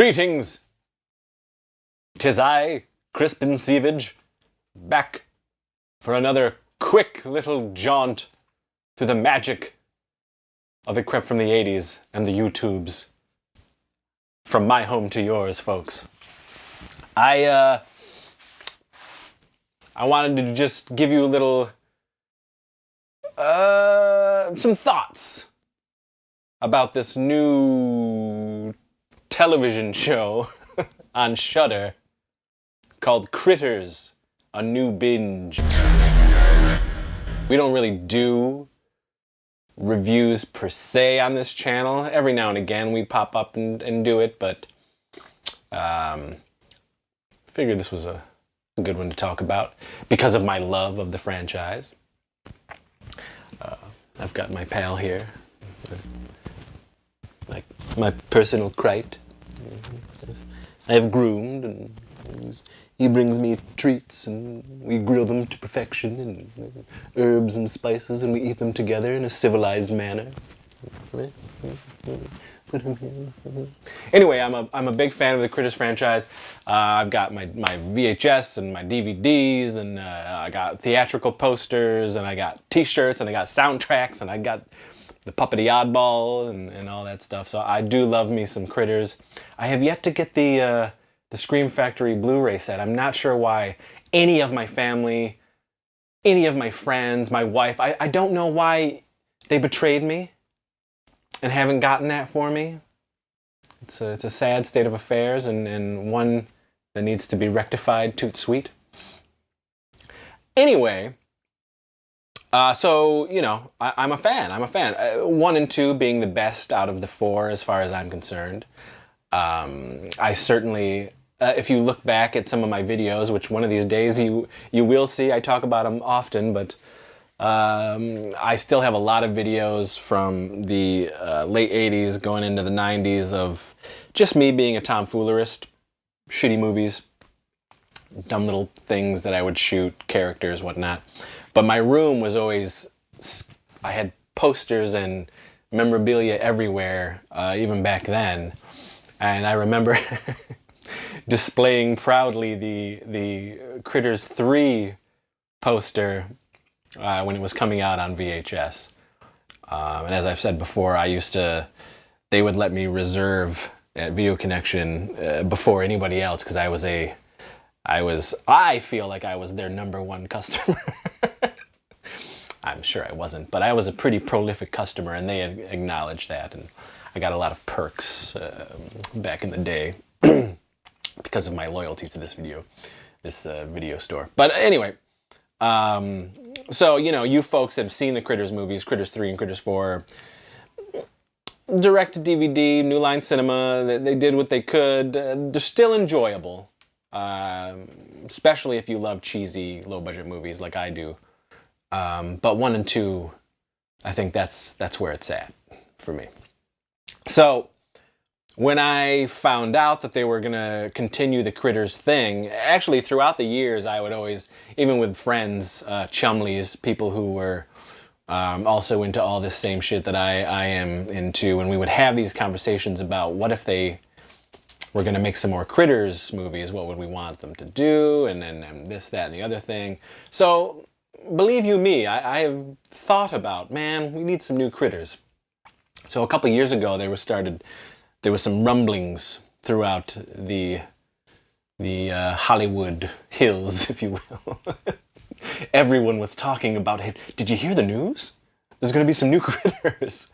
Greetings! 'Tis I, Crispin Seavage, back for another quick little jaunt through the magic of A Crept from the 80s and the YouTubes. From my home to yours, folks. I wanted to just give you a little, some thoughts about this new television show on Shudder called Critters, A New Binge. We don't really do reviews per se on this channel. Every now and again we pop up and do it, but figured this was a good one to talk about because of my love of the franchise. I've got my pal here, like my personal Crept. I have groomed, and he brings me treats, and we grill them to perfection, and herbs and spices, and we eat them together in a civilized manner. Anyway, I'm a big fan of the Critters franchise. I've got my VHS and my DVDs, and I got theatrical posters, and I got T-shirts, and I got soundtracks, and I got the Puppety Oddball and all that stuff. So I do love me some Critters. I have yet to get the Scream Factory Blu-ray set. I'm not sure why any of my family, any of my friends, my wife, I don't know why they betrayed me and haven't gotten that for me. It's a sad state of affairs, and one that needs to be rectified toot sweet. Anyway, so, you know, I'm a fan. 1 and 2 being the best out of the 4 as far as I'm concerned. I certainly, if you look back at some of my videos, which one of these days you will see, I talk about them often, but I still have a lot of videos from the late 80s going into the 90s of just me being a tomfoolerist, shitty movies, dumb little things that I would shoot, characters, whatnot. But my room was always, I had posters and memorabilia everywhere, even back then. And I remember displaying proudly the Critters 3 poster when it was coming out on VHS. And as I've said before, they would let me reserve at Video Connection before anybody else, because I feel like I was their #1 customer. I'm sure I wasn't, but I was a pretty prolific customer, and they acknowledged that, and I got a lot of perks back in the day because of my loyalty to this video store. But anyway, so, you know, you folks have seen the Critters movies, Critters 3 and Critters 4, direct to DVD, New Line Cinema. They did what they could. They're still enjoyable, especially if you love cheesy, low-budget movies like I do. But 1 and 2, I think that's where it's at for me. So when I found out that they were going to continue the Critters thing, actually throughout the years I would always, even with friends, chumleys, people who were also into all this same shit that I am into, and we would have these conversations about what if they were going to make some more Critters movies, what would we want them to do, and this, that, and the other thing. So believe you me, I have thought about, man, we need some new Critters. So a couple years ago there was some rumblings throughout the Hollywood hills, if you will. Everyone was talking about it. Did you hear the news? There's going to be some new Critters.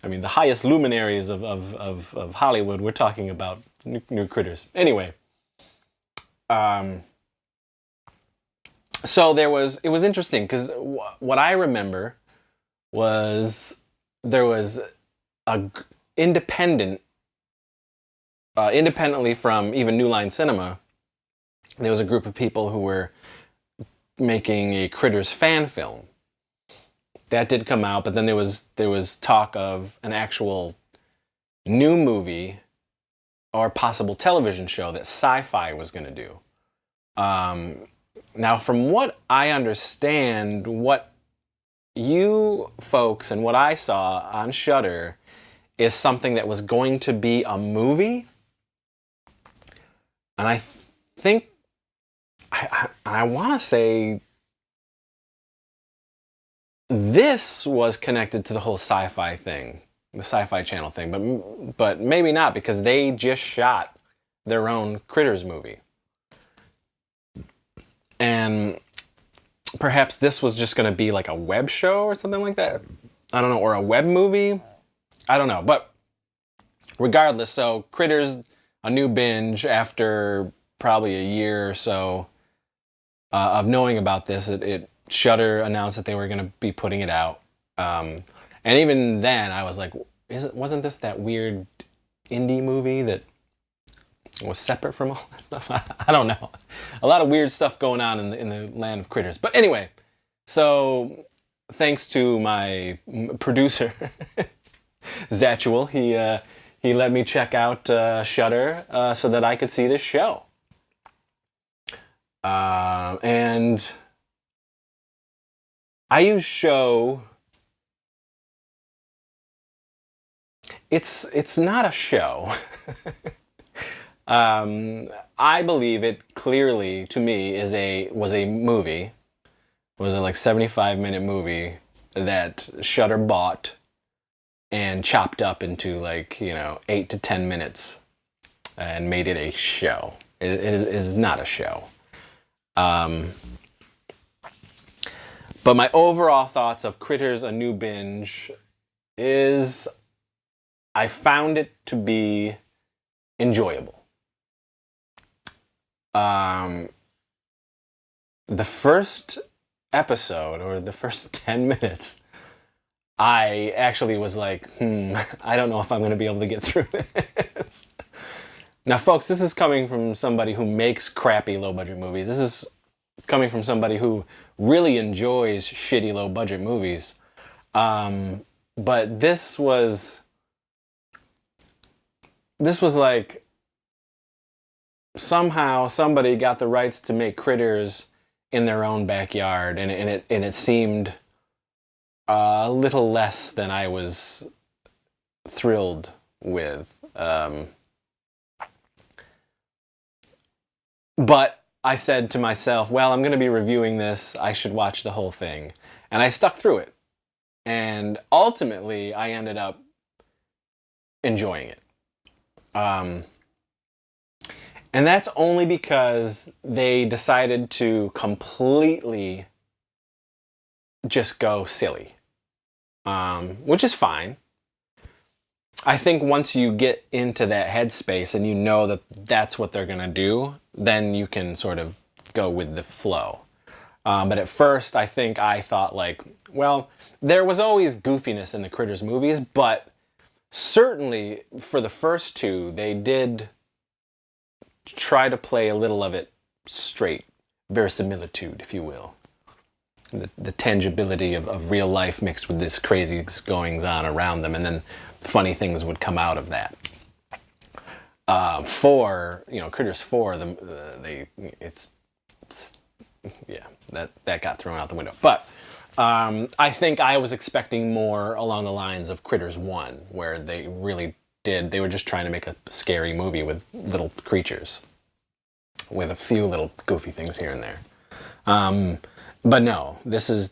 I mean, the highest luminaries of Hollywood were talking about new Critters. Anyway, so it was interesting, because what I remember was there was independently from even New Line Cinema, there was a group of people who were making a Critters fan film. That did come out, but then there was talk of an actual new movie or possible television show that Sci-Fi was going to do. Now, from what I understand, what you folks and what I saw on Shudder is something that was going to be a movie, And I think I want to say this was connected to the whole sci-fi thing, the Sci-Fi Channel thing, but maybe not, because they just shot their own Critters movie. And perhaps this was just going to be like a web show or something like that. I don't know, or a web movie. I don't know, but regardless, so Critters, A New Binge, after probably a year or so of knowing about this, Shudder announced that they were going to be putting it out. And even then, I was like, wasn't this that weird indie movie that was separate from all that stuff? I don't know. A lot of weird stuff going on in the land of Critters. But anyway, so thanks to my producer, Zatuel, he let me check out Shudder so that I could see this show. And I use show. It's not a show. I believe it clearly, to me, was a movie. It was a like 75-minute movie that Shudder bought and chopped up into like 8 to 10 minutes and made it a show. It is not a show. But my overall thoughts of Critters: A New Binge is I found it to be enjoyable. The first episode, or the first 10 minutes, I actually was like, I don't know if I'm going to be able to get through this. Now, folks, this is coming from somebody who makes crappy low-budget movies. This is coming from somebody who really enjoys shitty low-budget movies. But this was like, somehow somebody got the rights to make Critters in their own backyard, and it seemed a little less than I was thrilled with. But I said to myself, well, I'm going to be reviewing this. I should watch the whole thing. And I stuck through it. And ultimately, I ended up enjoying it. And that's only because they decided to completely just go silly, which is fine. I think once you get into that headspace and you know that that's what they're going to do, then you can sort of go with the flow. But at first, I thought like, well, there was always goofiness in the Critters movies, but certainly for the first two, they did try to play a little of it straight, verisimilitude, if you will. The tangibility of real life mixed with this crazy goings on around them, and then funny things would come out of that. Critters 4, that got thrown out the window. But I think I was expecting more along the lines of Critters 1, where they really they were just trying to make a scary movie with little creatures, with a few little goofy things here and there. But no, it's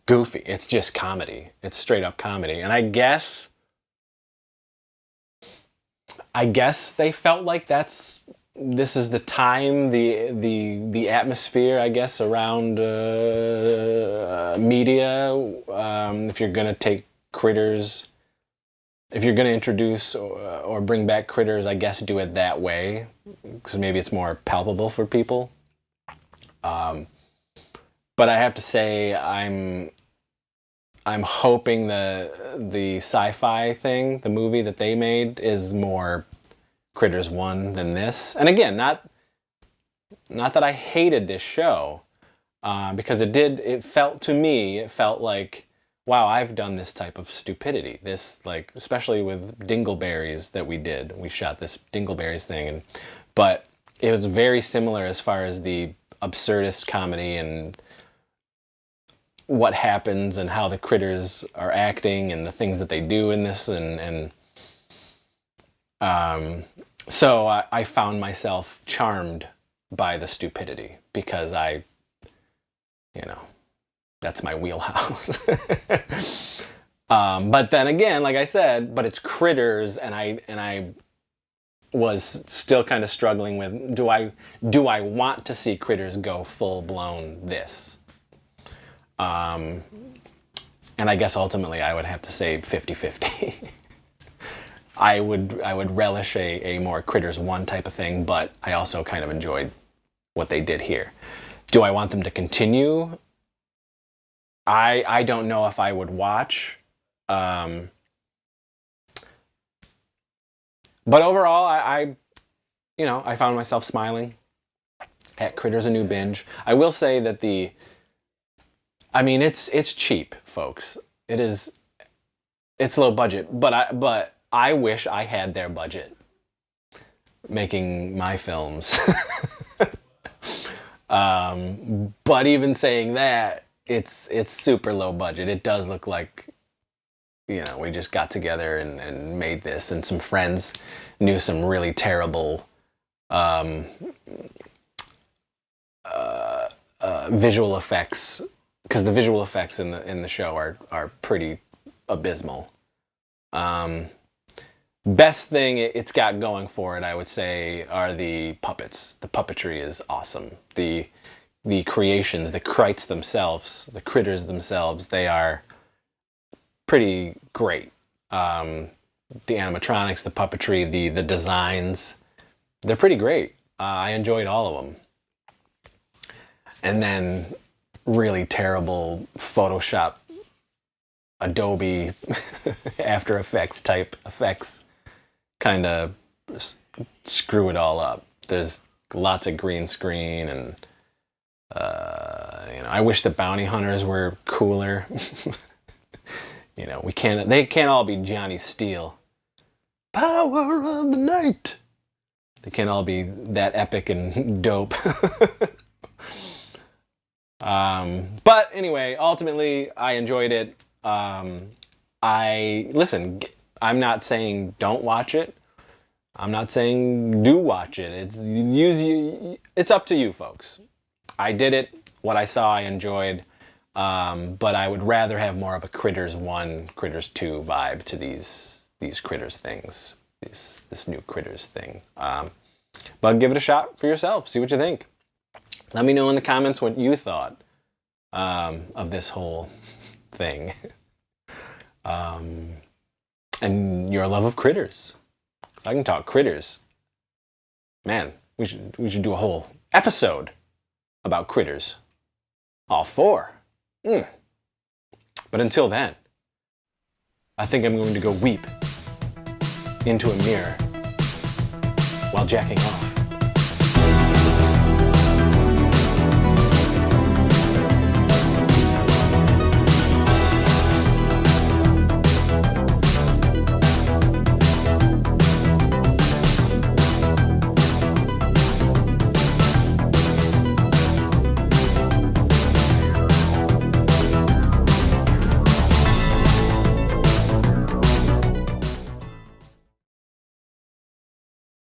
goofy. It's just comedy. It's straight up comedy. And I guess they felt like this is the time, the atmosphere, I guess, around media. If you're gonna take Critters, if you're gonna introduce or bring back Critters, I guess do it that way, because maybe it's more palpable for people. But I have to say, I'm hoping the sci-fi thing, the movie that they made, is more Critters 1 than this. And again, not that I hated this show, because it felt like, wow, I've done this type of stupidity. This, like, especially with Dingleberries that we did. We shot this Dingleberries thing, but it was very similar as far as the absurdist comedy and what happens and how the critters are acting and the things that they do in this, and So I found myself charmed by the stupidity because that's my wheelhouse. But then again, like I said, but it's Critters, and I was still kind of struggling with, do I want to see Critters go full blown this? And I guess ultimately I would have to say 50-50. I would relish a more Critters 1 type of thing, but I also kind of enjoyed what they did here. Do I want them to continue? I don't know if I would watch. But overall, I found myself smiling at Critters: A New Binge. I will say that it's cheap, folks. It's low budget, but I wish I had their budget making my films. But even saying that, it's super low budget. It does look like, we just got together and made this, and some friends knew some really terrible visual effects, because the visual effects in the show are pretty abysmal. Best thing it's got going for it, I would say, are the puppets. The puppetry is awesome. The creations, the Krites themselves, the critters themselves, they are pretty great. The animatronics, the puppetry, the designs, they're pretty great. I enjoyed all of them. And then really terrible Photoshop, Adobe After Effects type effects kind of screw it all up. There's lots of green screen, and I wish the bounty hunters were cooler. They can't all be Johnny Steele. Power of the night. They can't all be that epic and dope. But anyway, ultimately, I enjoyed it. Listen, I'm not saying don't watch it. I'm not saying do watch it. It's up to you, folks. I did it. What I saw, I enjoyed. But I would rather have more of a Critters 1, Critters 2 vibe to these Critters things. This new Critters thing. But give it a shot for yourself. See what you think. Let me know in the comments what you thought of this whole thing. And your love of Critters. 'Cause I can talk Critters. Man, we should do a whole episode about Critters. All 4. But until then, I think I'm going to go weep into a mirror while jacking off.